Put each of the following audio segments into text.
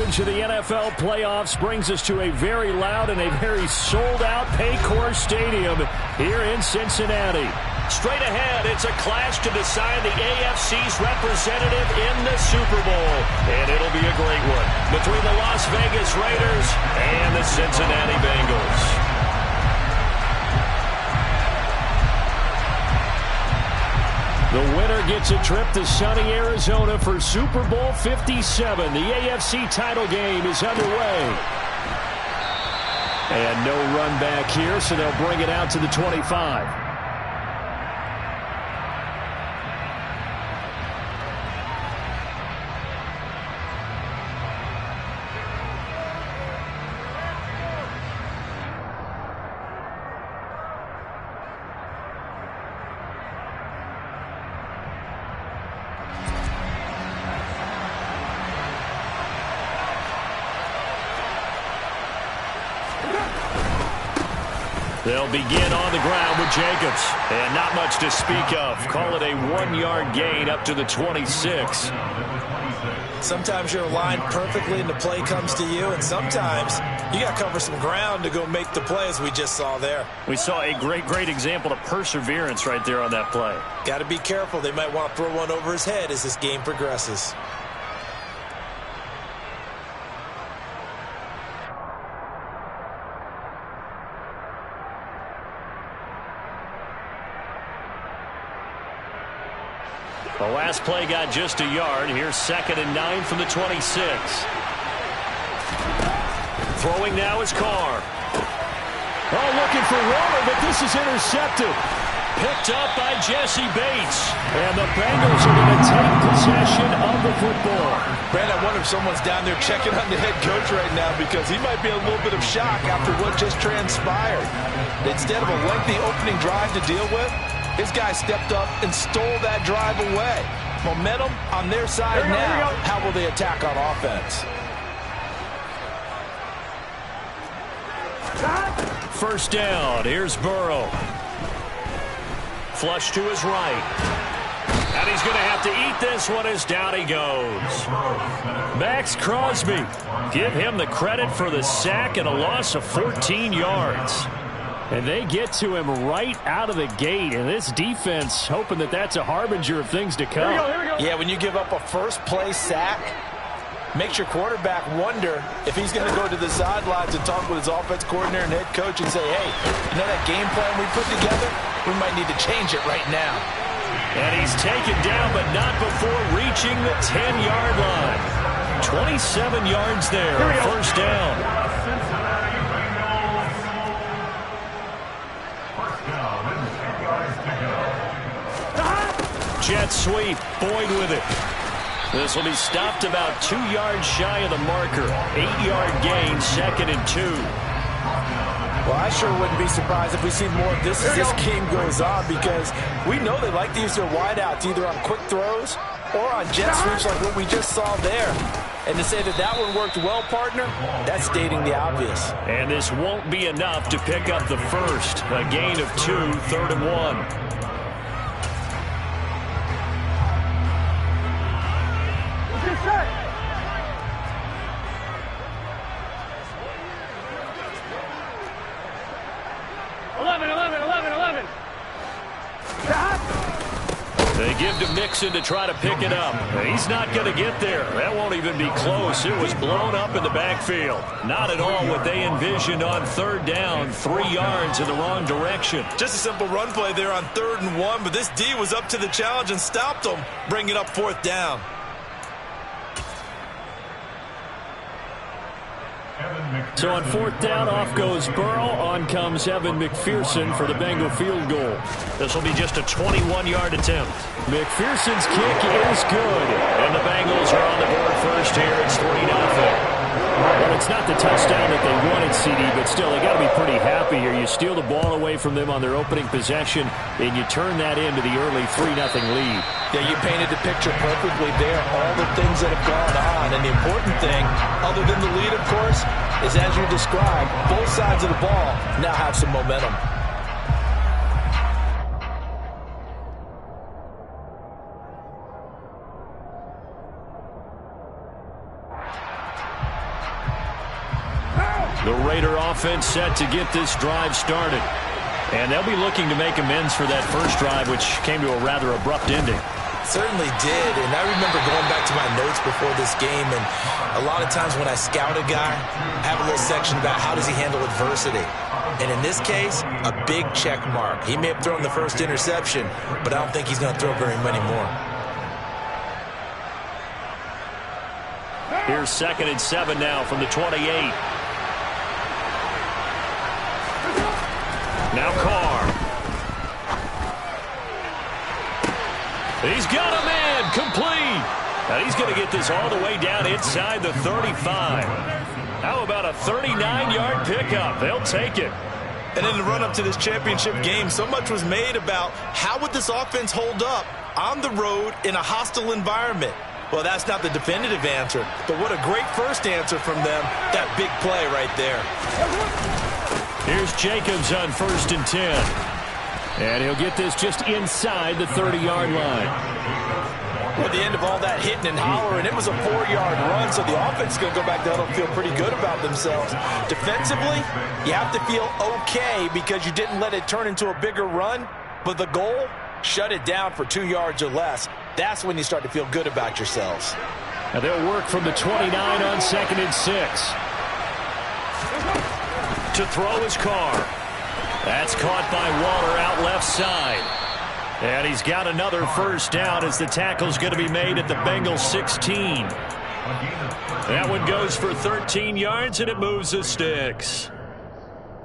coverage of the NFL playoffs brings us to a very loud and a very sold-out Paycor Stadium here in Cincinnati. Straight ahead, it's a clash to decide the AFC's representative in the Super Bowl. And it'll be a great one between the Las Vegas Raiders and the Cincinnati Bengals. The winner gets a trip to sunny Arizona for Super Bowl 57. The AFC title game is underway. And no run back here, so they'll bring it out to the 25. They'll begin on the ground with Jacobs. And not much to speak of. Call it a 1-yard gain up to the 26. Sometimes you're aligned perfectly and the play comes to you, and sometimes you got to cover some ground to go make the play, as we just saw there. We saw a great example of perseverance right there on that play. Got to be careful. They might want to throw one over his head as this game progresses. The last play got just a yard. Here's 2nd and 9 from the 26. Throwing now is Carr. Oh, looking for Waller, but this is intercepted. Picked up by Jesse Bates. And the Bengals are going to take possession of the football. Brad, I wonder if someone's down there checking on the head coach right now, because he might be in a little bit of shock after what just transpired. Instead of a lengthy opening drive to deal with, his guy stepped up and stole that drive away. Momentum on their side now. How will they attack on offense? First down. Here's Burrow. Flush to his right. And he's going to have to eat this one as down he goes. Max Crosby. Give him the credit for the sack and a loss of 14 yards. And they get to him right out of the gate. And this defense hoping that that's a harbinger of things to come. Here we go. Yeah, when you give up a first-play sack, makes your quarterback wonder if he's going to go to the sidelines and talk with his offense coordinator and head coach and say, hey, you know that game plan we put together? We might need to change it right now. And he's taken down, but not before reaching the 10-yard line. 27 yards there. First down. Jet sweep. Boyd with it. This will be stopped about 2 yards shy of the marker. 8-yard gain, 2nd and 2. Well, I sure wouldn't be surprised if we see more of this as this game goes on, because we know they like to use their wideouts either on quick throws or on jet sweeps like what we just saw there. And to say that that one worked well, partner, that's stating the obvious. And this won't be enough to pick up the first. A gain of 2, 3rd and 1. They give to Mixon to try to pick it up. He's not going to get there. That won't even be close. It was blown up in the backfield. Not at all what they envisioned on 3rd down. 3 yards in the wrong direction. Just a simple run play there on 3rd and 1, but this D was up to the challenge and stopped them, bringing up 4th down. So on 4th down, off goes Burrow. On comes Evan McPherson for the Bengal field goal. This will be just a 21-yard attempt. McPherson's kick is good. And the Bengals are on the board first here. It's 3-0. Well, it's not the touchdown that they wanted, CD, but still, they got to be pretty happy here. You steal the ball away from them on their opening possession, and you turn that into the early 3-0 lead. Yeah, you painted the picture perfectly there, all the things that have gone on. And the important thing, other than the lead, of course, is as you described, both sides of the ball now have some momentum. The Raider offense set to get this drive started. And they'll be looking to make amends for that first drive, which came to a rather abrupt ending. Certainly did, and I remember going back to my notes before this game, and a lot of times when I scout a guy, I have a little section about how does he handle adversity. And in this case, a big check mark. He may have thrown the first interception, but I don't think he's going to throw very many more. Here's 2nd and 7 now from the 28. Now Carr. He's got a man complete. And he's going to get this all the way down inside the 35. How about a 39-yard pickup? They'll take it. And in the run-up to this championship game, so much was made about how would this offense hold up on the road in a hostile environment. Well, that's not the definitive answer, but what a great first answer from them, that big play right there. Here's Jacobs on 1st and 10. And he'll get this just inside the 30-yard line. Well, at the end of all that hitting and hollering, it was a 4-yard run, so the offense is going to go back down and feel pretty good about themselves. Defensively, you have to feel okay because you didn't let it turn into a bigger run, but the goal, shut it down for 2 yards or less. That's when you start to feel good about yourselves. Now they'll work from the 29 on 2nd and 6. To throw his Carr. That's caught by Waller out left side. And he's got another first down as the tackle's going to be made at the Bengals 16. That one goes for 13 yards, and it moves the sticks.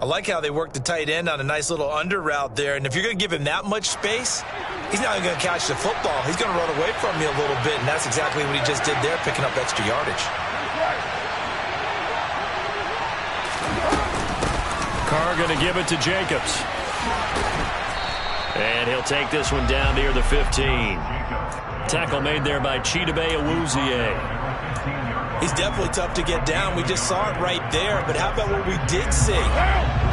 I like how they work the tight end on a nice little under route there. And if you're going to give him that much space, he's not even going to catch the football. He's going to run away from you a little bit, and that's exactly what he just did there, picking up extra yardage. Carr going to give it to Jacobs. And he'll take this one down near the 15. Tackle made there by Chidobe Awuzie. He's definitely tough to get down. We just saw it right there. But how about what we did see?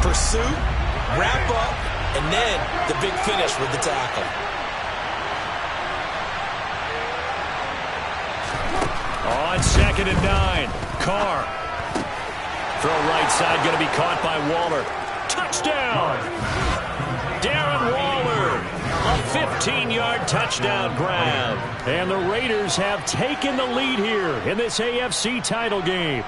Pursuit, wrap up, and then the big finish with the tackle. On 2nd and 9, Carr. Throw right side going to be caught by Waller. Touchdown! Darren Waller, a 15-yard touchdown grab. And the Raiders have taken the lead here in this AFC title game.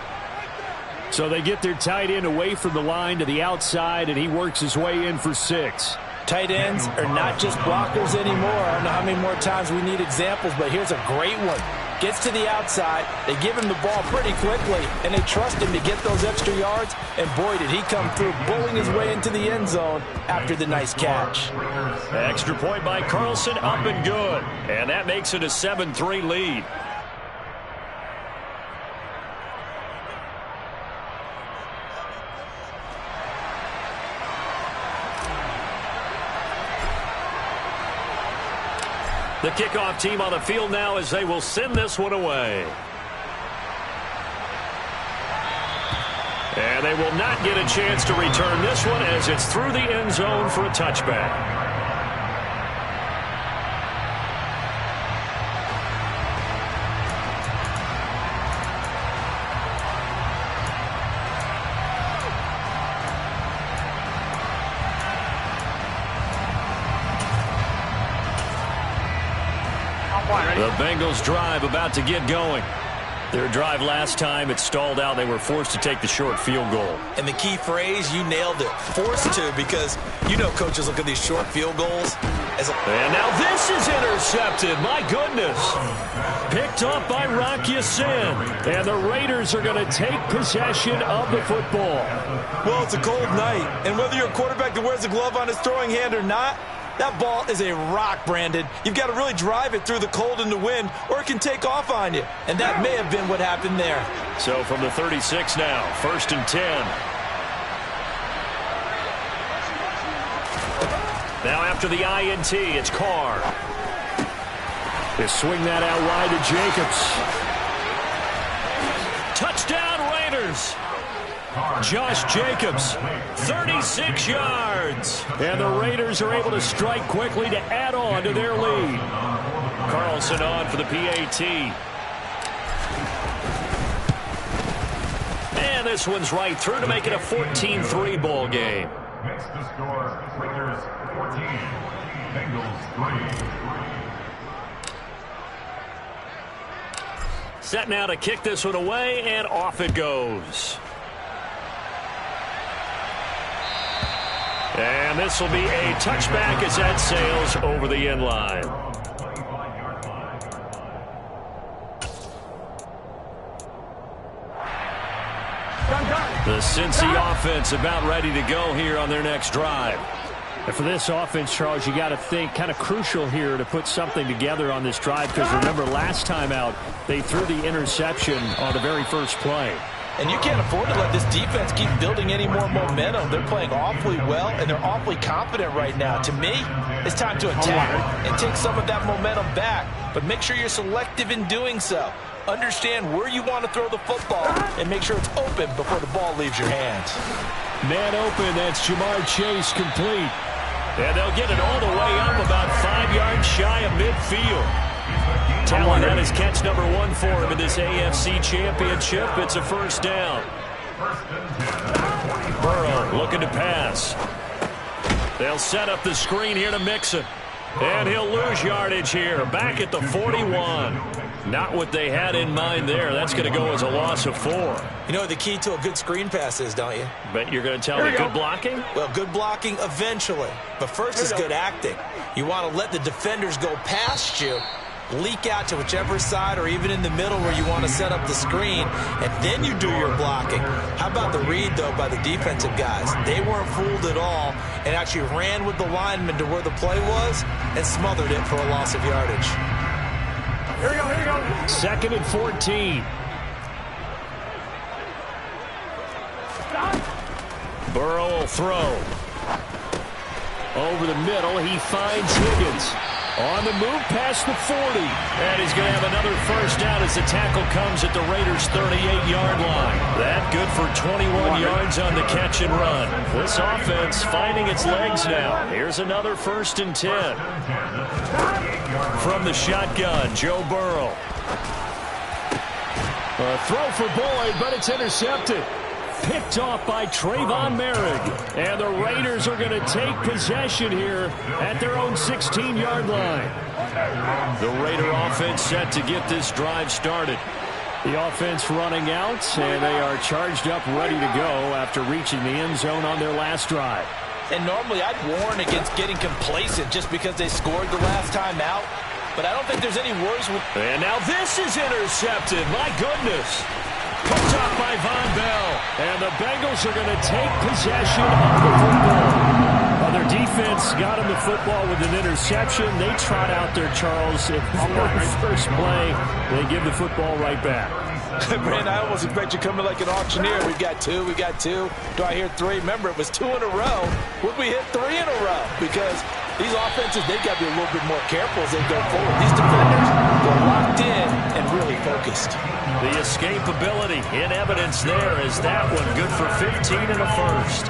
So they get their tight end away from the line to the outside, and he works his way in for 6. Tight ends are not just blockers anymore. I don't know how many more times we need examples, but here's a great one. Gets to the outside, they give him the ball pretty quickly, and they trust him to get those extra yards, and boy, did he come through, bowling his way into the end zone after the nice catch. Extra point by Carlson, up and good, and that makes it a 7-3 lead. The kickoff team on the field now as they will send this one away. And they will not get a chance to return this one as it's through the end zone for a touchback. The Bengals drive about to get going. Their drive last time, it stalled out. They were forced to take the short field goal. And the key phrase, you nailed it, forced to, because you know coaches look at these short field goals as a... And now this is intercepted. My goodness. Picked up by Rock Ya-Sin. And the Raiders are going to take possession of the football. Well, it's a cold night, and whether you're a quarterback that wears a glove on his throwing hand or not, that ball is a rock, Brandon. You've got to really drive it through the cold and the wind, or it can take off on you. And that may have been what happened there. So from the 36 now, 1st and 10. Now after the INT, it's Carr. They swing that out wide to Jacobs. Touchdown Raiders! Josh Jacobs, 36 yards. And the Raiders are able to strike quickly to add on to their lead. Carlson on for the PAT. And this one's right through to make it a 14-3 ball game. Makes the score Raiders 14, Bengals 3. Set now to kick this one away, and off it goes. And this will be a touchback as that sails over the end line. The Cincy offense about ready to go here on their next drive. And for this offense, Charles, you got to think kind of crucial here to put something together on this drive, because remember last time out they threw the interception on the very first play. And you can't afford to let this defense keep building any more momentum. They're playing awfully well, and they're awfully confident right now. To me, it's time to attack and take some of that momentum back. But make sure you're selective in doing so. Understand where you want to throw the football and make sure it's open before the ball leaves your hands. Man open, that's Jamar Chase complete. And they'll get it all the way up about 5 yards shy of midfield. Talon, that is catch number 1 for him in this AFC Championship. It's a first down. Burrow looking to pass. They'll set up the screen here to Mixon. And he'll lose yardage here. Back at the 41. Not what they had in mind there. That's going to go as a loss of 4. You know what the key to a good screen pass is, don't you? Bet you're going to tell me good blocking? Well, good blocking eventually. But first is good acting. You want to let the defenders go past you, leak out to whichever side or even in the middle where you want to set up the screen, and then you do your blocking. How about the read, though, by the defensive guys? They weren't fooled at all and actually ran with the lineman to where the play was and smothered it for a loss of yardage. Here we go, here we go. 2nd and 14. Burrow will throw. Over the middle, he finds Higgins. On the move past the 40. And he's going to have another first down as the tackle comes at the Raiders' 38-yard line. That good for 21 yards on the catch and run. This offense finding its legs now. Here's another 1st and 10. From the shotgun, Joe Burrow. A throw for Boyd, but it's intercepted. Picked off by Trayvon Merrick. And the Raiders are going to take possession here at their own 16-yard line. The Raider offense set to get this drive started. The offense running out, and they are charged up, ready to go after reaching the end zone on their last drive. And normally I'd warn against getting complacent just because they scored the last time out. But I don't think there's any worries with... And now this is intercepted. My goodness. Picked off by Von Bell. And the Bengals are going to take possession of the football. Well, their defense got him the football with an interception. They trot out there, Charles. At the first play, they give the football right back. Brandon, I almost expect you coming like an auctioneer. We've got two. Do I hear 3? Remember, it was 2 in a row. Would we hit 3 in a row? Because these offenses, they've got to be a little bit more careful as they go forward. These defenders, they're locked in and really focused. The escapability in evidence there is that one good for 15 and a first.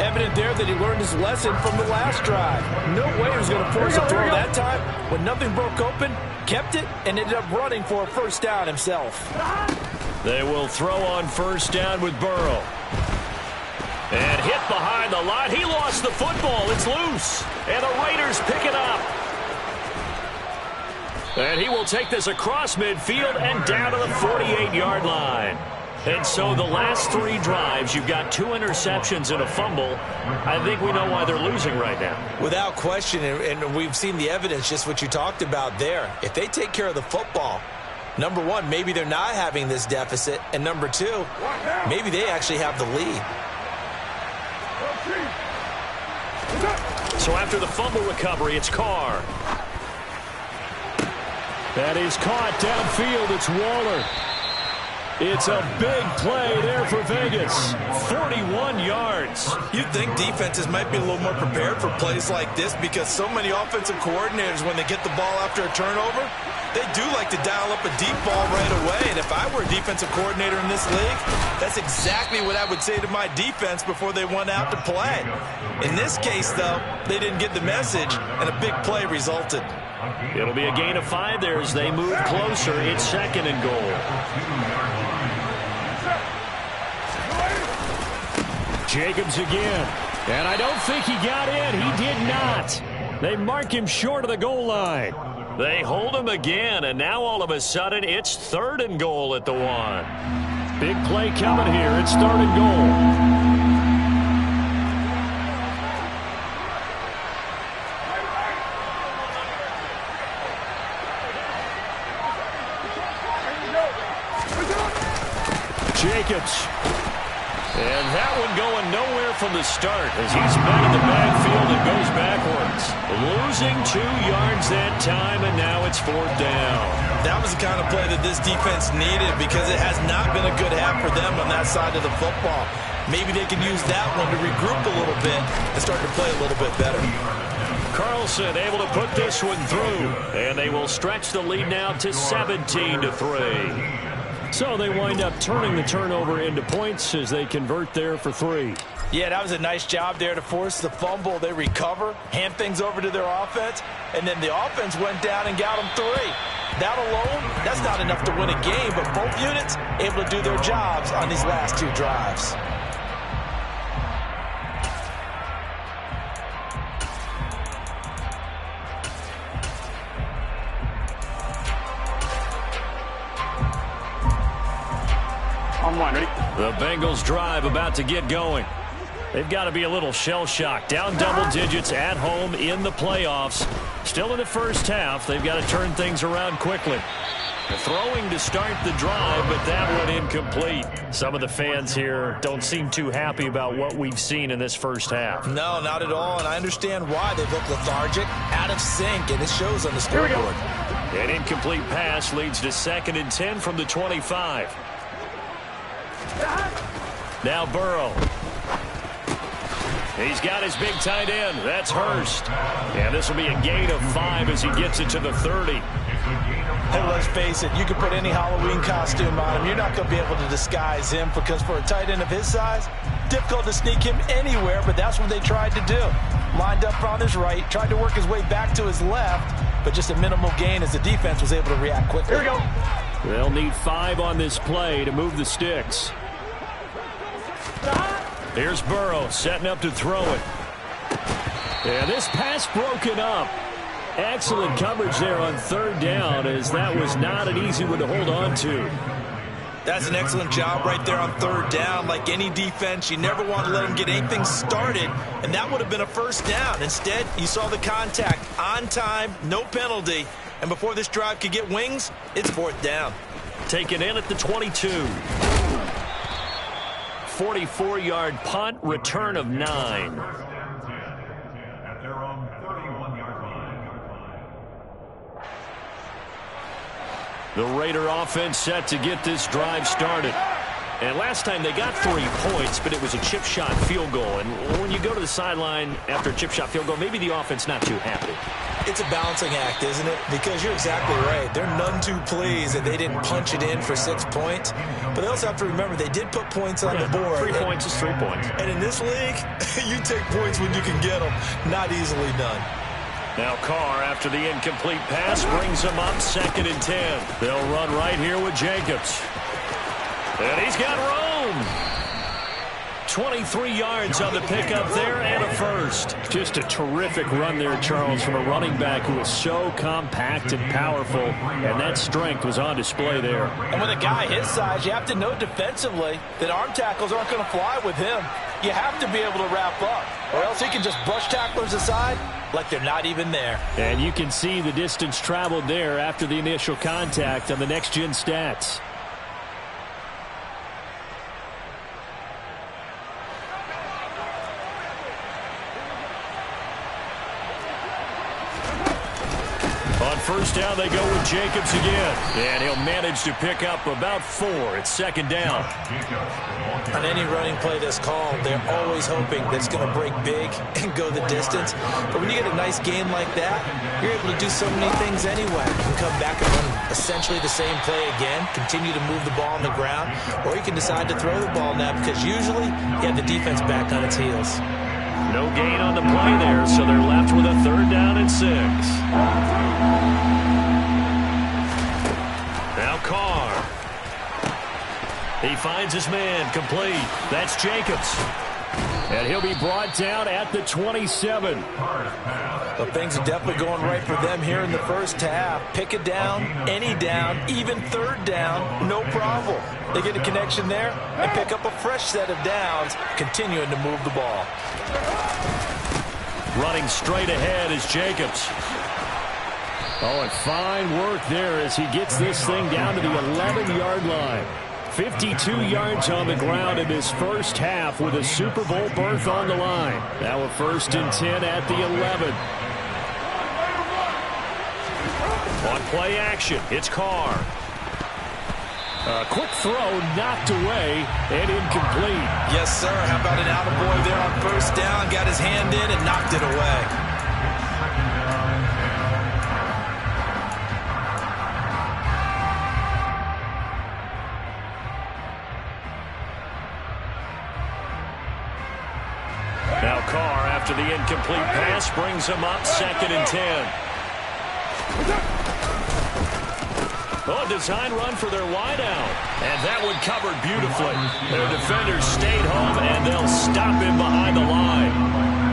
Evident there that he learned his lesson from the last drive. No way he was going to force a throw that time. When nothing broke open, kept it, and ended up running for a first down himself. They will throw on first down with Burrow. And hit behind the line. He lost the football. It's loose. And the Raiders pick it up. And he will take this across midfield and down to the 48-yard line. And so the last 3 drives, you've got 2 interceptions and a fumble. I think we know why they're losing right now. Without question, and we've seen the evidence, just what you talked about there. If they take care of the football, number 1, maybe they're not having this deficit. And number 2, maybe they actually have the lead. So after the fumble recovery, it's Carr. That is caught downfield. It's Waller. It's a big play there for Vegas. 41 yards. You'd think defenses might be a little more prepared for plays like this because so many offensive coordinators, when they get the ball after a turnover, they do like to dial up a deep ball right away. And if I were a defensive coordinator in this league, that's exactly what I would say to my defense before they went out to play. In this case, though, they didn't get the message, and a big play resulted. It'll be a gain of 5 there as they move closer. It's 2nd and goal. Jacobs again. And I don't think he got in. He did not. They mark him short of the goal line. They hold him again, and now all of a sudden it's 3rd and goal at the 1. Big play coming here. It's 3rd and goal. Jacobs. And that one going nowhere from the start as he's met in the backfield and goes backwards. Losing 2 yards that time, and now it's 4th down. That was the kind of play that this defense needed because it has not been a good half for them on that side of the football. Maybe they can use that one to regroup a little bit and start to play a little bit better. Carlson able to put this one through, and they will stretch the lead now to 17-3. So they wind up turning the turnover into points as they convert there for 3. Yeah, that was a nice job there to force the fumble. They recover, hand things over to their offense, and then the offense went down and got them 3. That alone, that's not enough to win a game, but both units able to do their jobs on these last 2 drives. The Bengals drive about to get going. They've got to be a little shell-shocked. Down double digits at home in the playoffs. Still in the first half. They've got to turn things around quickly. Throwing to start the drive, but that one incomplete. Some of the fans here don't seem too happy about what we've seen in this first half. No, not at all, and I understand why. They look lethargic, out of sync, and it shows on the scoreboard. An incomplete pass leads to 2nd and 10 from the 25. Now Burrow. He's got his big tight end. That's Hurst. And this will be a gain of 5 as he gets it to the 30. Hey, let's face it, you can put any Halloween costume on him. You're not going to be able to disguise him because for a tight end of his size, difficult to sneak him anywhere, but that's what they tried to do. Lined up on his right, tried to work his way back to his left, but just a minimal gain as the defense was able to react quickly. Here we go. They'll need 5 on this play to move the sticks. Here's Burrow setting up to throw it. And this pass broken up. Excellent coverage there on 3rd down as that was not an easy one to hold on to. That's an excellent job right there on 3rd down. Like any defense, you never want to let them get anything started, and that would have been a 1st down. Instead, you saw the contact on time, no penalty, and before this drive could get wings, it's 4th down. Taken in at the 22. 44-yard punt, return of 9. At their own 31-yard line. The Raider offense set to get this drive started. And last time they got 3 points, but it was a chip shot field goal. And when you go to the sideline after a chip shot field goal, maybe the offense not too happy. It's a balancing act, isn't it? Because you're exactly right. They're none too pleased that they didn't punch it in for 6 points. But they also have to remember they did put points on the board. 3 points is 3 points. And in this league, you take points when you can get them. Not easily done. Now Carr, after the incomplete pass, brings them up 2nd and 10. They'll run right here with Jacobs. And he's got room. 23 yards on the pickup there and a 1st. Just a terrific run there, Charles, from a running back who is so compact and powerful, and that strength was on display there. And with a guy his size, you have to know defensively that arm tackles aren't going to fly with him. You have to be able to wrap up, or else he can just brush tacklers aside like they're not even there. And you can see the distance traveled there after the initial contact on the next-gen stats. On 1st down, they go with Jacobs again. And he'll manage to pick up about 4. It's 2nd down. On any running play that's called, they're always hoping that it's going to break big and go the distance. But when you get a nice gain like that, you're able to do so many things anyway. You can come back and run essentially the same play again, continue to move the ball on the ground, or you can decide to throw the ball now because usually you have the defense back on its heels. No gain on the play there, so they're left with a 3rd down and 6. Now Carr. He finds his man complete. That's Jacobs. And he'll be brought down at the 27. Well, things are definitely going right for them here in the first half. Pick a down, any down, even third down, no problem. They get a connection there and pick up a fresh set of downs, continuing to move the ball. Running straight ahead is Jacobs. Oh, and fine work there as he gets this thing down to the 11-yard line. 52 yards on the ground in this first half with a Super Bowl berth on the line. Now a 1st and 10 at the 11. On play action, it's Carr. A quick throw knocked away and incomplete. Yes, sir. How about an attaboy there on first down? Got his hand in and knocked it away. Now Carr, after the incomplete pass, brings him up 2nd and 10. Oh, design run for their wideout. And that one covered beautifully. Their defenders stayed home, and they'll stop him behind the line.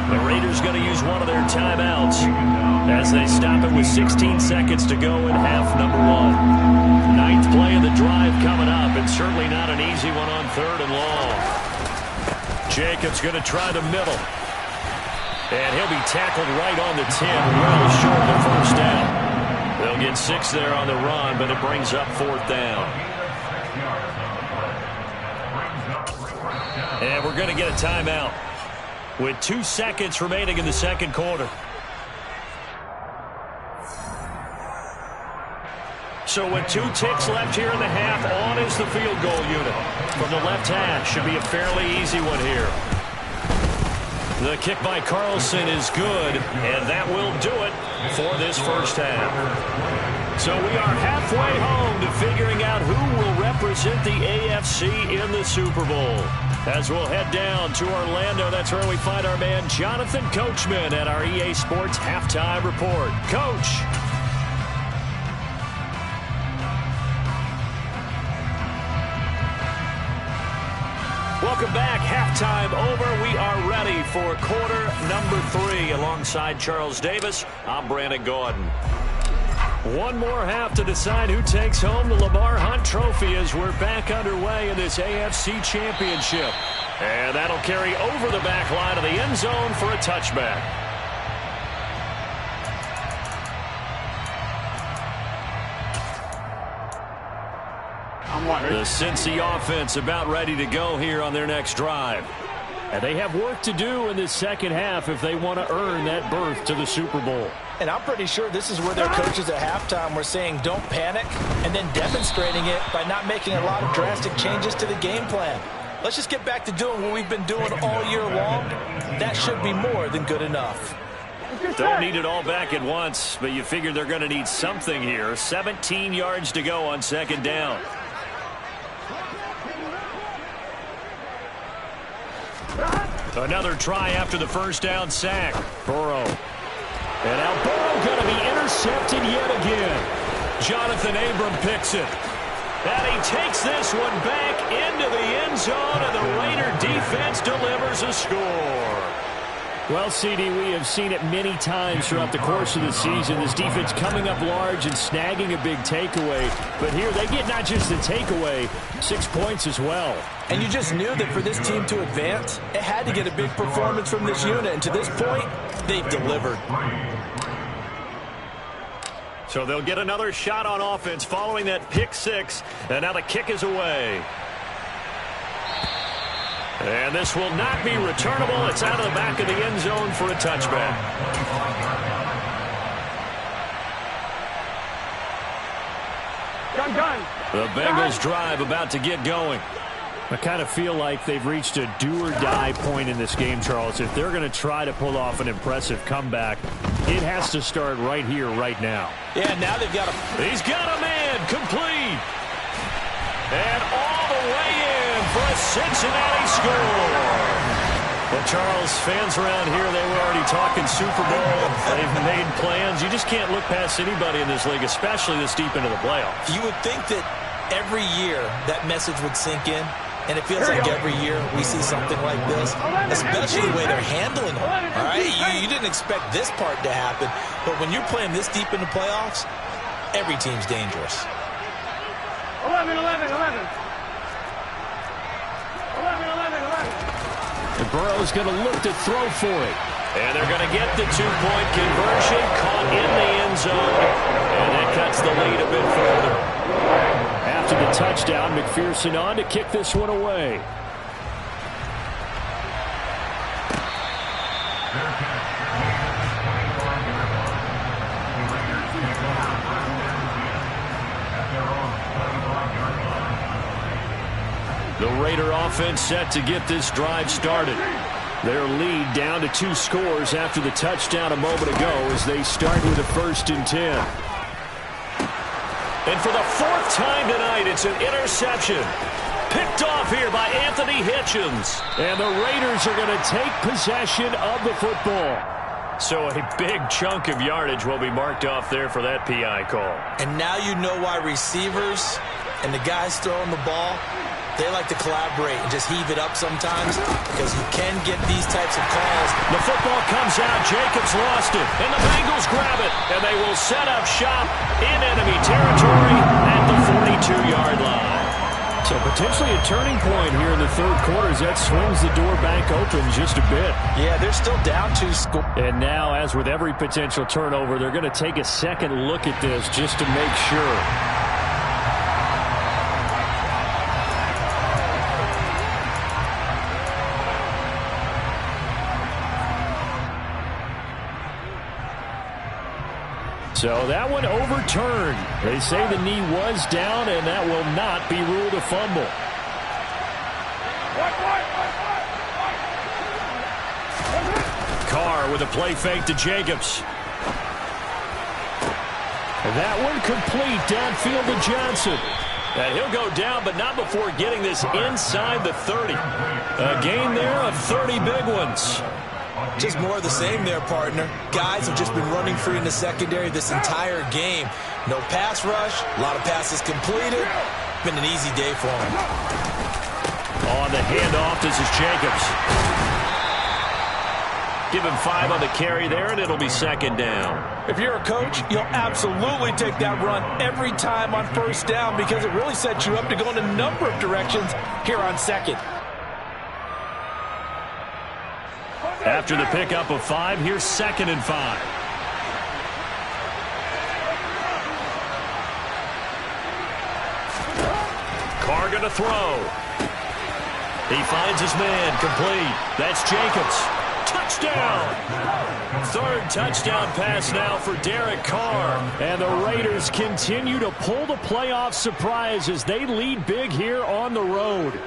The Raiders going to use one of their timeouts as they stop it with 16 seconds to go in half number 1. 9th play of the drive coming up, and certainly not an easy one on 3rd and long. Jacobs going to try the middle. And he'll be tackled right on the 10, well short of the first down. They'll get 6 there on the run, but it brings up 4th down. And we're going to get a timeout with 2 seconds remaining in the second quarter. So with 2 ticks left here in the half, on is the field goal unit. From the left hash, should be a fairly easy one here. The kick by Carlson is good, and that will do it for this first half. So we are halfway home to figuring out who will represent the AFC in the Super Bowl. As we'll head down to Orlando, that's where we find our man Jonathan Coachman at our EA Sports Halftime Report. Coach. Welcome back. Halftime over. We are ready for quarter number 3. Alongside Charles Davis, I'm Brandon Gaudin. One more half to decide who takes home the Lamar Hunt Trophy as we're back underway in this AFC Championship. And that'll carry over the back line of the end zone for a touchback. The Cincy offense about ready to go here on their next drive. And they have work to do in this second half if they want to earn that berth to the Super Bowl. And I'm pretty sure this is where their coaches at halftime were saying don't panic, and then demonstrating it by not making a lot of drastic changes to the game plan. Let's just get back to doing what we've been doing all year long. That should be more than good enough. Don't need it all back at once, but you figure they're going to need something here. 17 yards to go on second down. Another try after the first down sack. Burrow. And now Burrow going to be intercepted yet again. Jonathan Abram picks it. And he takes this one back into the end zone, and the Raider defense delivers a score. Well, CD, we have seen it many times throughout the course of the season. This defense coming up large and snagging a big takeaway. But here they get not just the takeaway, 6 points as well. And you just knew that for this team to advance, it had to get a big performance from this unit. And to this point, they've delivered. So they'll get another shot on offense following that pick 6. And now the kick is away. And this will not be returnable. It's out of the back of the end zone for a touchback. The Bengals drive about to get going. I kind of feel like they've reached a do-or-die point in this game, Charles. If they're going to try to pull off an impressive comeback, it has to start right here, right now. Yeah, now they've got He's got a man complete. And all the way in for a Cincinnati score. Well, Charles, fans around here, they were already talking Super Bowl. They've made plans. You just can't look past anybody in this league, especially this deep into the playoffs. You would think that every year that message would sink in. And it feels like every year we see something like this, especially the way they're handling them. All right, you didn't expect this part to happen, but when you're playing this deep in the playoffs, every team's dangerous. 11. And Burrow's going to look to throw for it. And they're going to get the two-point conversion, caught in the end zone, and that cuts the lead a bit further. After the touchdown, McPherson on to kick this one away. The Raider offense set to get this drive started. Their lead down to 2 scores after the touchdown a moment ago as they start with a 1st and 10. And for the 4th time tonight, it's an interception. Picked off here by Anthony Hitchens. And the Raiders are going to take possession of the football. So a big chunk of yardage will be marked off there for that PI call. And now you know why receivers and the guys throwing the ball, they like to collaborate and just heave it up sometimes because you can get these types of calls. The football comes out. Jacobs lost it. And the Bengals grab it. And they will set up shop in enemy territory at the 42-yard line. So potentially a turning point here in the 3rd quarter as that swings the door back open just a bit. Yeah, they're still down 2 scores. And now, as with every potential turnover, they're going to take a second look at this just to make sure. So that one overturned. They say the knee was down, and that will not be ruled a fumble. Carr with a play fake to Jacobs. And that one complete downfield to Johnson. And he'll go down, but not before getting this inside the 30. A gain there of 30 big ones. Just more of the same there, partner. Guys have just been running free in the secondary this entire game. No pass rush, a lot of passes completed. Been an easy day for them. On the handoff, this is Jacobs. Give him 5 on the carry there, and it'll be 2nd down. If you're a coach, you'll absolutely take that run every time on 1st down because it really sets you up to go in a number of directions here on 2nd. After the pickup of 5, here's 2nd and 5. Carr going to throw. He finds his man, complete. That's Jacobs. Touchdown! 3rd touchdown pass now for Derek Carr. And the Raiders continue to pull the playoff surprise as they lead big here on the road.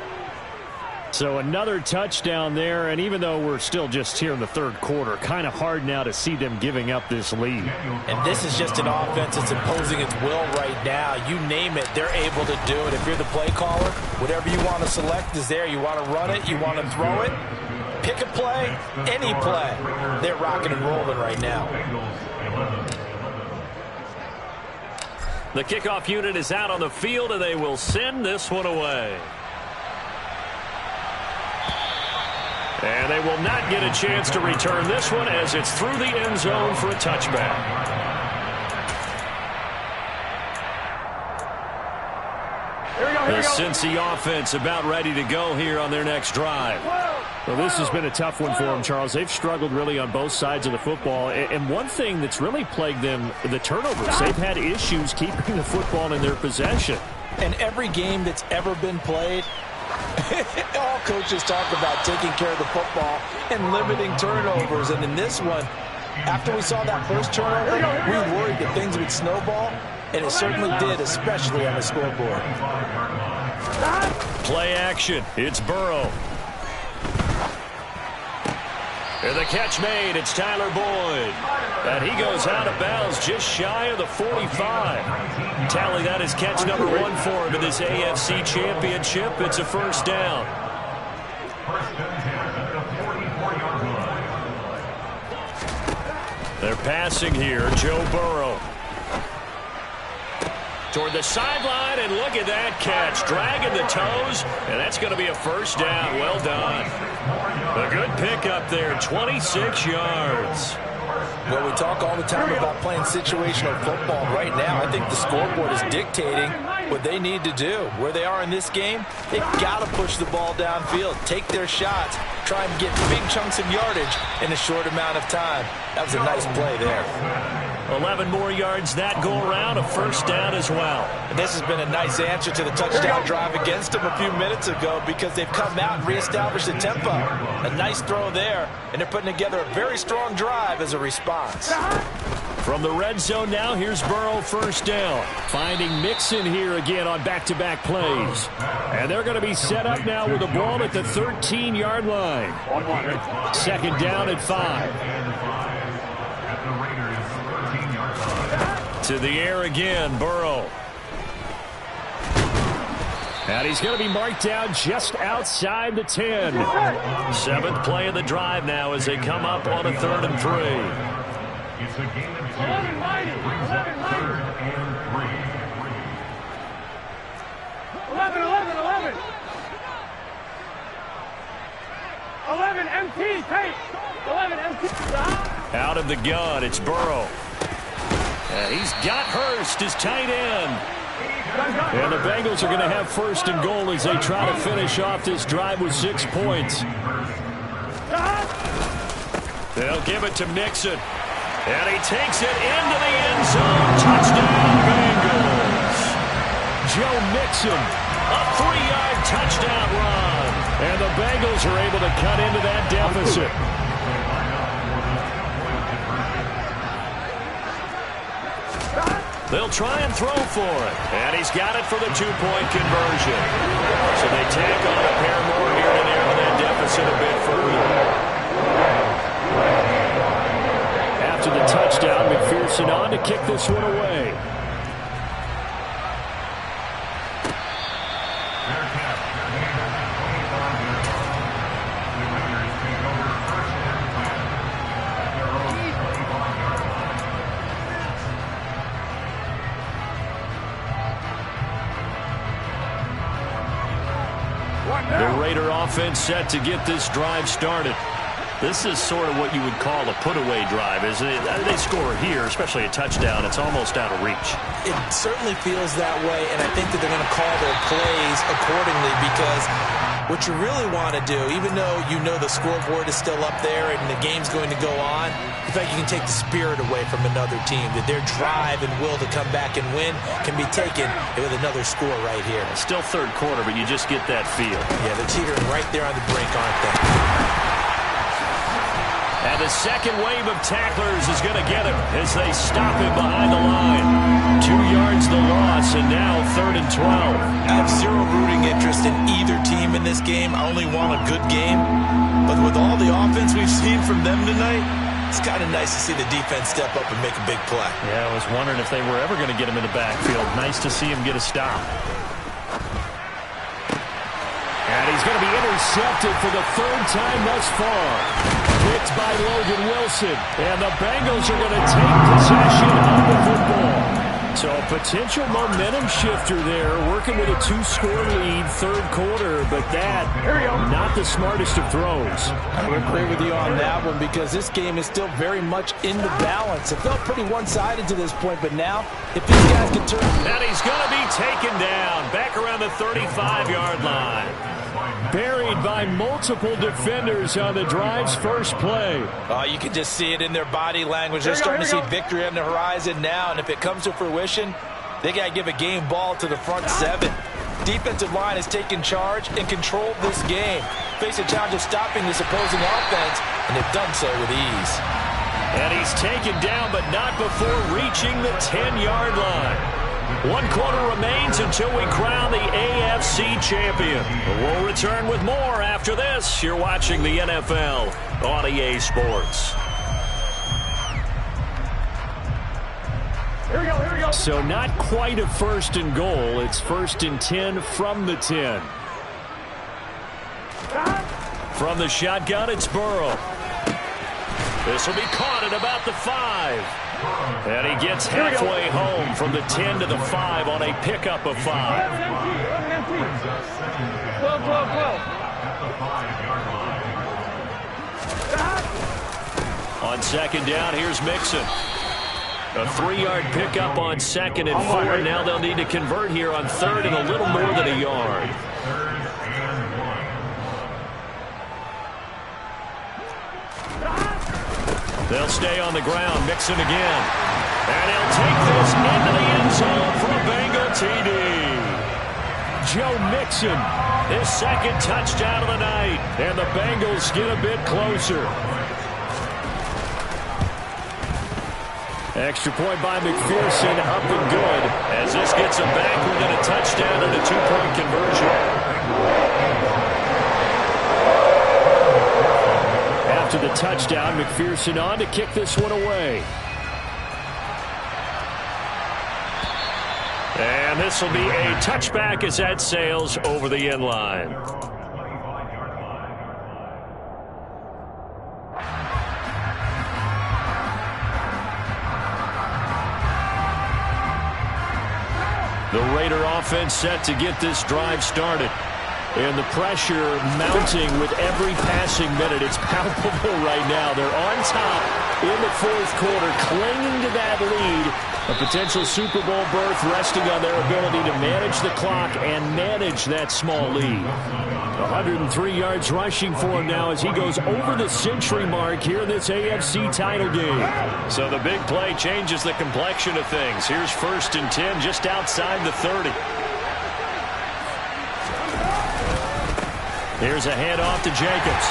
So another touchdown there, and even though we're still just here in the 3rd quarter, kind of hard now to see them giving up this lead. And this is just an offense that's imposing its will right now. You name it, they're able to do it. If you're the play caller, whatever you want to select is there. You want to run it, you want to throw it, pick a play, any play. They're rocking and rolling right now. The kickoff unit is out on the field, and they will send this one away. And they will not get a chance to return this one as it's through the end zone for a touchback. The Cincy offense about ready to go here on their next drive. Well, this has been a tough one for them, Charles. They've struggled really on both sides of the football. And one thing that's really plagued them, the turnovers. They've had issues keeping the football in their possession. And every game that's ever been played, all coaches talk about taking care of the football and limiting turnovers. And in this one, after we saw that first turnover, we worried that things would snowball, and it certainly did, especially on the scoreboard. Play action. It's Burrow. And the catch made. It's Tyler Boyd. And he goes out of bounds just shy of the 45. Tally that is catch number 1 for him in this AFC Championship. It's a 1st down. They're passing here. Joe Burrow. toward the sideline, and look at that catch. Dragging the toes, and that's going to be a first down. Well done. A good pickup there, 26 yards. Well, we talk all the time about playing situational football. Right now, I think the scoreboard is dictating what they need to do. Where they are in this game, they've got to push the ball downfield, take their shots, try and get big chunks of yardage in a short amount of time. That was a nice play there. 11 more yards that go around, a first down as well. And this has been a nice answer to the touchdown drive against them a few minutes ago because they've come out and reestablished the tempo. A nice throw there, and they're putting together a very strong drive as a response. From the red zone now, here's Burrow, first down. Finding Mixon here again on back-to-back plays. And they're going to be set up now with the ball at the 13-yard line. Second down at 5. To the air again, Burrow. And he's going to be marked down just outside the 10. 7th play of the drive now as they come up on a 3rd and 3. It's a game of 10. Brings up 3rd and 3. 11. 11 MT, tape. 11 MT. Out of the gun, it's Burrow. And he's got Hurst, his tight end. And the Bengals are going to have first and goal as they try to finish off this drive with 6 points. They'll give it to Mixon. And he takes it into the end zone. Touchdown, Bengals. Joe Mixon, a 3-yard touchdown run. And the Bengals are able to cut into that deficit. They'll try and throw for it. And he's got it for the 2-point conversion. So they tack on a pair more here to narrow that deficit a bit further. After the touchdown, McPherson on to kick this one away. The Raider offense set to get this drive started. This is sort of what you would call a put-away drive, isn't it? They score here, especially a touchdown. It's almost out of reach. It certainly feels that way, and I think that they're going to call their plays accordingly because what you really want to do, even though you know the scoreboard is still up there and the game's going to go on, in fact, you can take the spirit away from another team, that their drive and will to come back and win can be taken with another score right here. It's still 3rd quarter, but you just get that feel. Yeah, they're teetering right there on the brink, aren't they? And the second wave of tacklers is going to get him as they stop him behind the line. 2 yards the loss, and now 3rd and 12. I have zero rooting interest in either team in this game. I only want a good game. But with all the offense we've seen from them tonight, it's kind of nice to see the defense step up and make a big play. Yeah, I was wondering if they were ever going to get him in the backfield. Nice to see him get a stop. And he's going to be intercepted for the 3rd time thus far. Picked by Logan Wilson. And the Bengals are going to take possession of the football. So a potential momentum shifter there, working with a 2-score lead, 3rd quarter, but that, not the smartest of throws. I would agree with you on that one because this game is still very much in the balance. It felt pretty one-sided to this point, but now, if these guys can turn... And he's going to be taken down, back around the 35-yard line. Buried by multiple defenders on the drive's first play. You can just see it in their body language. They're starting to see victory on the horizon now, and if it comes to fruition, they got to give a game ball to the front 7. Defensive line has taken charge and controlled this game. Face a challenge of stopping this opposing offense, and they've done so with ease. And he's taken down, but not before reaching the 10-yard line. 1 quarter remains until we crown the AFC champion. We'll return with more after this. You're watching the NFL on EA Sports. Here we go. So not quite a 1st and goal. It's 1st and 10 from the 10. From the shotgun, it's Burrow. This will be caught at about the 5. And he gets halfway home from the 10 to the 5 on a pickup of 5. 11 empty. 12. At the 5-yard line. On second down, here's Mixon. A 3-yard pickup on second and 4. Now they'll need to convert here on third and a little more than a yard. They'll stay on the ground. Mixon again. And he'll take this into the end zone for a Bengal TD. Joe Mixon, his second touchdown of the night. And the Bengals get a bit closer. Extra point by McPherson, up and good. As this gets them back within a touchdown and a 2-point conversion. After the touchdown, McPherson on to kick this one away. And this will be a touchback as that sails over the end line. The Raider offense set to get this drive started. And the pressure mounting with every passing minute. It's palpable right now. They're on top in the fourth quarter, clinging to that lead. A potential Super Bowl berth resting on their ability to manage the clock and manage that small lead. 103 yards rushing for him now as he goes over the century mark here in this AFC title game. So the big play changes the complexion of things. Here's 1st and 10 just outside the 30. Here's a handoff to Jacobs.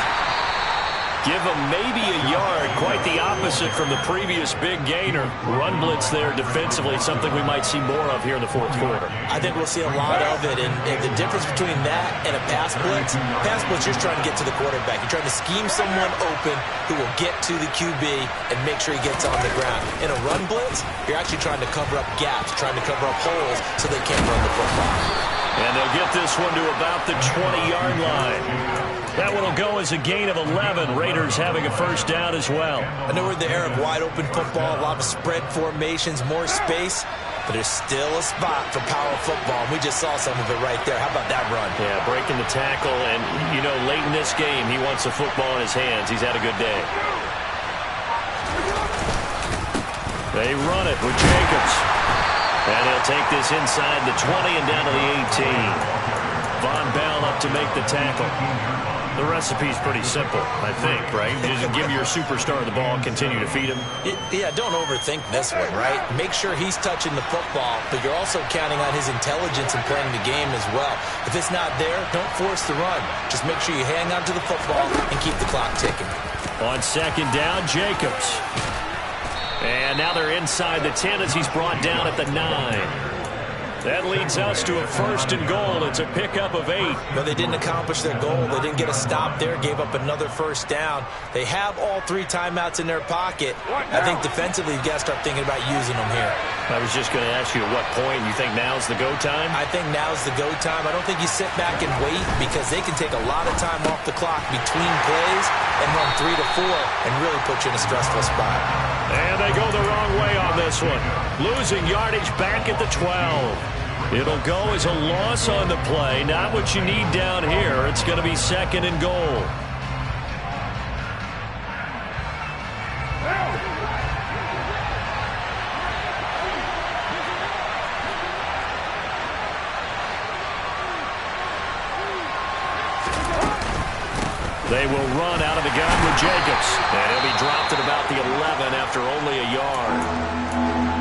Give him maybe a yard, quite the opposite from the previous big gainer. Run blitz there defensively, something we might see more of here in the fourth quarter. I think we'll see a lot of it, and the difference between that and a pass blitz, you're just trying to get to the quarterback. You're trying to scheme someone open who will get to the QB and make sure he gets on the ground. In a run blitz, you're actually trying to cover up gaps, trying to cover up holes so they can't run the football. And they'll get this one to about the 20-yard line. That one will go as a gain of 11. Raiders having a first down as well. I know we're in the era of wide-open football, a lot of spread formations, more space, but there's still a spot for power football. We just saw some of it right there. How about that run? Yeah, breaking the tackle, and, you know, late in this game, he wants the football in his hands. He's had a good day. They run it with Jacobs. And he'll take this inside the 20 and down to the 18. Von Bell up to make the tackle. The recipe's pretty simple, I think, right? Just give your superstar the ball and continue to feed him. Yeah, don't overthink this one, right? Make sure he's touching the football, but you're also counting on his intelligence in playing the game as well. If it's not there, don't force the run. Just make sure you hang on to the football and keep the clock ticking. On second down, Jacobs. And now they're inside the 10 as he's brought down at the 9. That leads us to a 1st and goal. It's a pickup of 8. But they didn't accomplish their goal. They didn't get a stop there, gave up another first down. They have all 3 timeouts in their pocket. I think defensively you've got to start thinking about using them here. I was just going to ask you at what point you think now's the go time? I think now's the go time. I don't think you sit back and wait because they can take a lot of time off the clock between plays and run 3 to 4 and really put you in a stressful spot. And they go the wrong way on this one. Losing yardage back at the 12. It'll go as a loss on the play. Not what you need down here. It's going to be 2nd and goal. They will run out of the gun with Jacobs. And he'll be dropped at about the 11 after only a yard.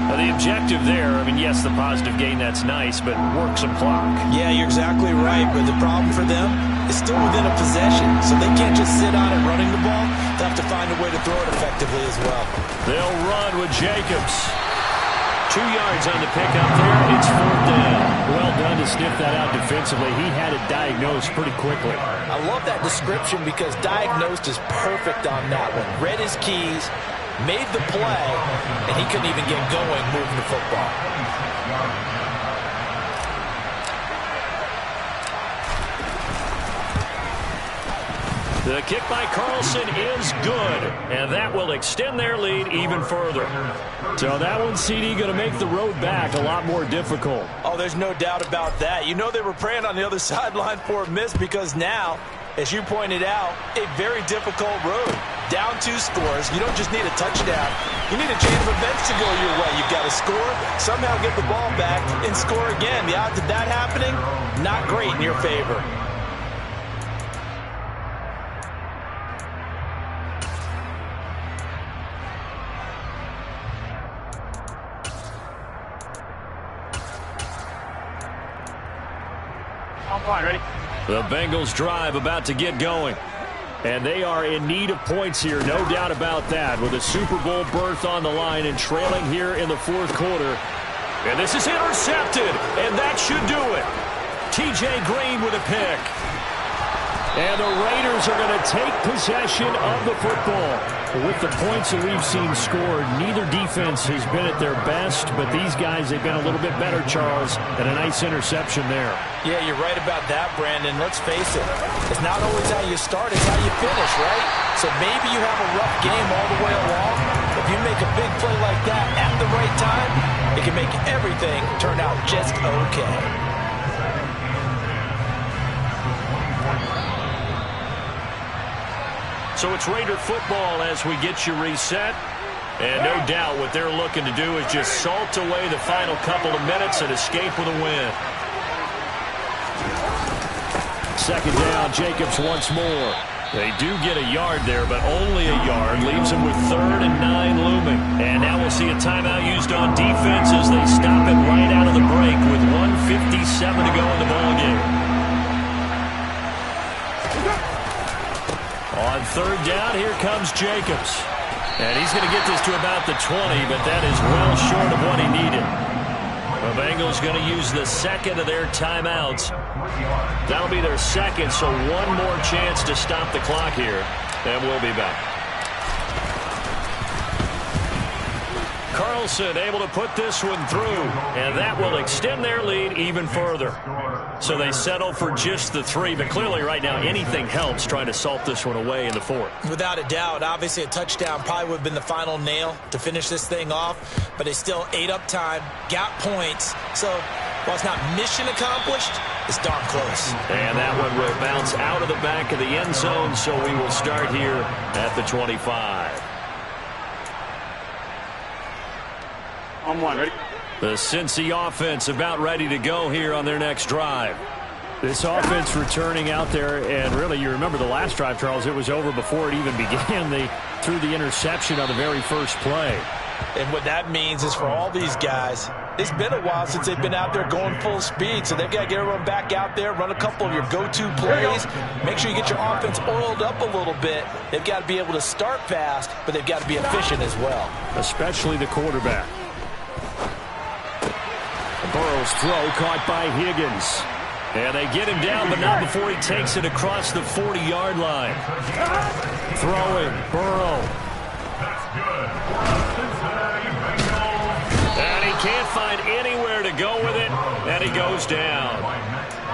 Now the objective there, I mean, yes, the positive gain, that's nice, but work some clock. Yeah, you're exactly right, but the problem for them is still within a possession, so they can't just sit on it running the ball. They'll have to find a way to throw it effectively as well. They'll run with Jacobs. 2 yards on the pickup there. It's 4th down. Well done to sniff that out defensively. He had it diagnosed pretty quickly. I love that description because diagnosed is perfect on that one. Read his keys, made the play, and he couldn't even get going moving the football. The kick by Carlson is good, and that will extend their lead even further. So that one, CD, going to make the road back a lot more difficult. Oh, there's no doubt about that. You know they were praying on the other sideline for a miss because now, as you pointed out, a very difficult road. Down 2 scores. You don't just need a touchdown. You need a chain of events to go your way. You've got to score, somehow get the ball back, and score again. The odds of that happening, not great in your favor. Ready? The Bengals drive about to get going. And they are in need of points here, no doubt about that, with a Super Bowl berth on the line and trailing here in the 4th quarter. And this is intercepted, and that should do it. T.J. Green with a pick. And the Raiders are going to take possession of the football. With the points that we've seen scored, neither defense has been at their best, but these guys, they've been a little bit better, Charles, and a nice interception there. Yeah, you're right about that, Brandon. Let's face it. It's not always how you start, it's how you finish, right? So maybe you have a rough game all the way along. If you make a big play like that at the right time, it can make everything turn out just okay. So it's Raider football as we get you reset. And no doubt what they're looking to do is just salt away the final couple of minutes and escape with a win. 2nd down, Jacobs once more. They do get a yard there, but only a yard. Leaves them with 3rd and 9 looming. And now we'll see a timeout used on defense as they stop it right out of the break with 1:57 to go in the ballgame. On 3rd down, here comes Jacobs. And he's going to get this to about the 20, but that is well short of what he needed. The Bengals going to use the 2nd of their timeouts. That'll be their 2nd, so one more chance to stop the clock here. And we'll be back. Carlson able to put this one through, and that will extend their lead even further. So they settle for just the 3, but clearly right now anything helps trying to salt this one away in the 4th. Without a doubt, obviously a touchdown probably would have been the final nail to finish this thing off, but they still ate up time, got points. So while it's not mission accomplished, it's darn close. And that one will bounce out of the back of the end zone, so we will start here at the 25. On 1, ready? The Cincy offense about ready to go here on their next drive. This offense returning out there, and really, you remember the last drive, Charles, it was over before it even began. They threw the interception on the very first play. And what that means is for all these guys, it's been a while since they've been out there going full speed, so they've got to get everyone back out there, run a couple of your go-to plays, make sure you get your offense oiled up a little bit. They've got to be able to start fast, but they've got to be efficient as well. Especially the quarterback. Burrow's throw caught by Higgins. And they get him down, but not before he takes it across the 40-yard line. Throwing, Burrow. And he can't find anywhere to go with it, and he goes down.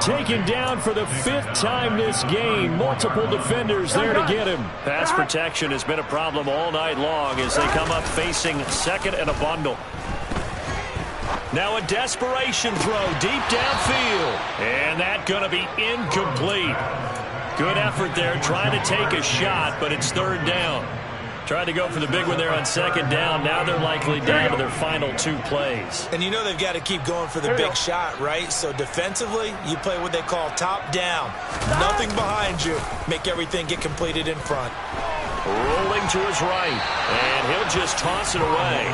Taken down for the 5th time this game. Multiple defenders there to get him. Pass protection has been a problem all night long as they come up facing 2nd and a bundle. Now a desperation throw deep downfield. And that going to be incomplete. Good effort there trying to take a shot, but it's 3rd down. Tried to go for the big one there on 2nd down. Now they're likely down to their final 2 plays. And you know they've got to keep going for the big shot, right? So defensively, you play what they call top down. Nothing behind you. Make everything get completed in front. Rolling to his right, and he'll just toss it away.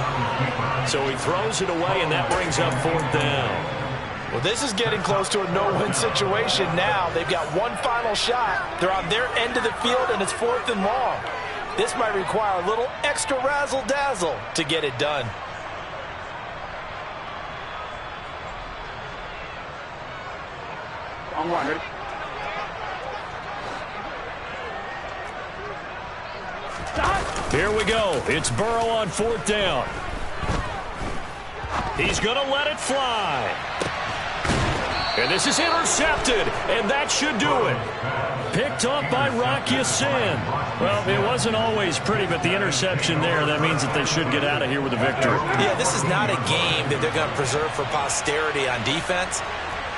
So he throws it away, and that brings up 4th down. Well, this is getting close to a no-win situation now. They've got one final shot. They're on their end of the field, and it's 4th and long. This might require a little extra razzle-dazzle to get it done. On 1, ready? Here we go. It's Burrow on 4th down. He's going to let it fly. And this is intercepted, and that should do it. picked off by Rock Ya-Sin. Well, it wasn't always pretty, but the interception there, that means that they should get out of here with a victory. Yeah, this is not a game that they're going to preserve for posterity on defense,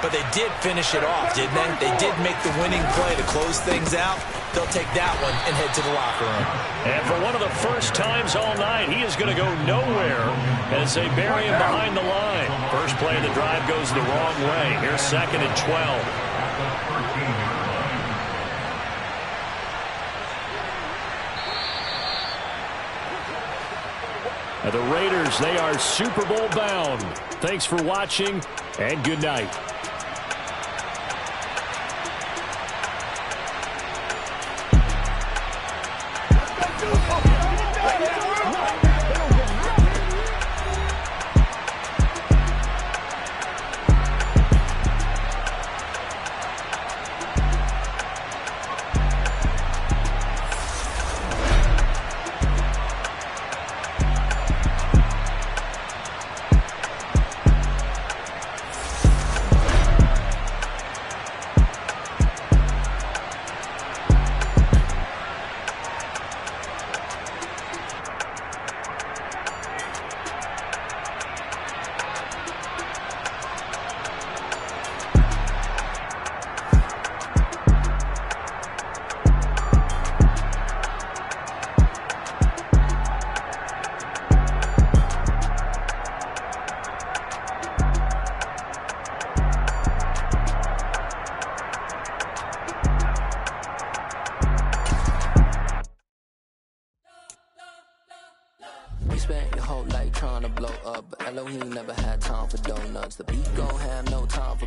but they did finish it off, didn't they? They did make the winning play to close things out. They'll take that one and head to the locker room. And for one of the first times all night, he is going to go nowhere as they bury him behind the line. First play of the drive goes the wrong way. Here's 2nd and 12. The Raiders, they are Super Bowl bound. Thanks for watching, and good night. Spent your whole life trying to blow up, but Elohim never had time for donuts. The beat gon' have no time for